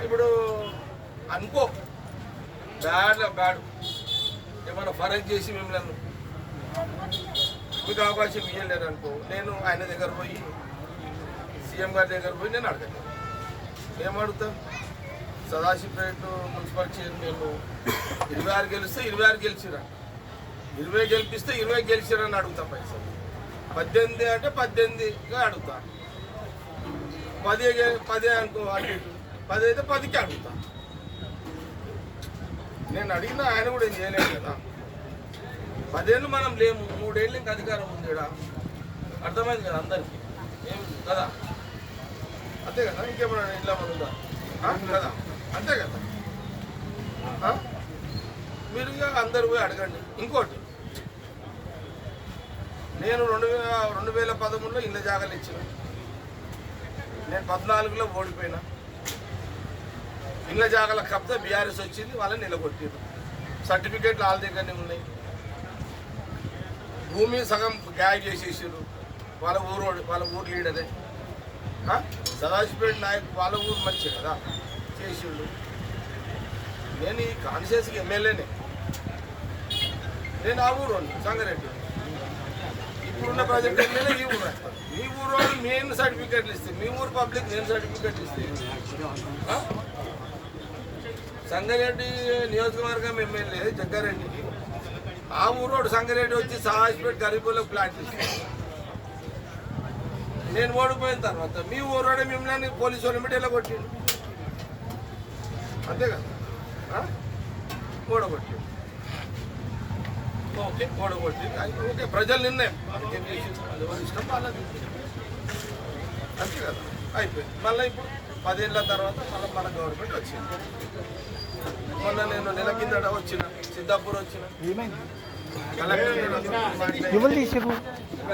ఇప్పుడు అనుకో బ్యాడ్ ఏమన్నా ఫరక్ చేసి మిమ్మల్ని మీకు అవకాశం ఇవ్వలేరు అనుకో, నేను ఆయన దగ్గర పోయి సీఎం గారి దగ్గర పోయి నేను అడగను. ఏమడుగుతా? సదాశివపేట మున్సిపల్ చైర్మన్ 26 గెలిస్తే 26 గెలిచిరా, 20 గెలిపిస్తే 20 గెలిచిరా అని అడుగుతా. పైసలు 18 అంటే 18గా అడుగుతా. 10 అనుకో, అటు 10 అయితే 10కి అడుగుతా. నేను అడిగినా ఆయన కూడా ఏం చేయలేదు కదా. 10 ఏళ్ళు మనం లేము, 3 ఏళ్ళు ఇంకా అధికారం ఉంది ఇక్కడ. అర్థమైంది కదా అందరికీ ఏం కదా? అంతే కదా? ఇంకేమన్నా ఇంట్లో ఉందా కదా? అంతే కదా? మీరు ఇక అందరు పోయి అడగండి. ఇంకోటి, నేను 2013లో ఇళ్ళ జాగాలు ఇచ్చిన. నేను 14లో ఓడిపోయినా. ఇళ్ళ జాగాల కబ్జా బీఆర్ఎస్ వచ్చింది, వాళ్ళని నిలబొట్టారు. సర్టిఫికేట్లు వాళ్ళ దగ్గరనే ఉన్నాయి. భూమి సగం గ్యాగ్ చేసేసారు. వాళ్ళ ఊరు లీడరే సదాశివపేట నాయకు, వాళ్ళ ఊరు మంచి కదా చేసిండు. నేను ఈ కాన్స్టిట్యూన్సీకి ఎమ్మెల్యేనే. నేను ఆ ఊరు సంగారెడ్డి. ఇప్పుడున్న ప్రజెంట్ ఎమ్మెల్యే ఈ ఊరు రాస్తాను. మీ ఊరు వాళ్ళు మెయిన్ సర్టిఫికేట్లు ఇస్తే, మీ ఊరు పబ్లిక్ నేను సర్టిఫికేట్లు ఇస్తే సంగారెడ్డి నియోజకవర్గం ఎమ్మెల్యే జగ్గారెడ్డి, ఆ ఊరోడు సంగారెడ్డి వచ్చి సదాశివపేట గరీబులకు ప్లాట్ ఇస్తాను. నేను ఓడిపోయిన తర్వాత మీ ఊరోడే మిమ్మల్ని పోలీసు వాళ్ళు పెట్టి ఎలా కొట్టిండు? అంతే కదా? ఓడగొట్టిండు. ఓడగొట్టింది. ఓకే, ప్రజలు నిర్ణయం. వాళ్ళకి ఏం చేసింది, వాళ్ళ ఇష్టం వాళ్ళది. అంతే కదా? అయిపోయింది. మళ్ళీ ఇప్పుడు 10 ఏళ్ళ తర్వాత మళ్ళీ మన గవర్నమెంట్ వచ్చింది. మొన్న నేను నెల కిందట వచ్చిన, సిద్ధాపూర్ వచ్చిన.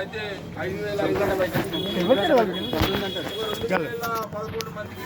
అయితే 5,511 మందికి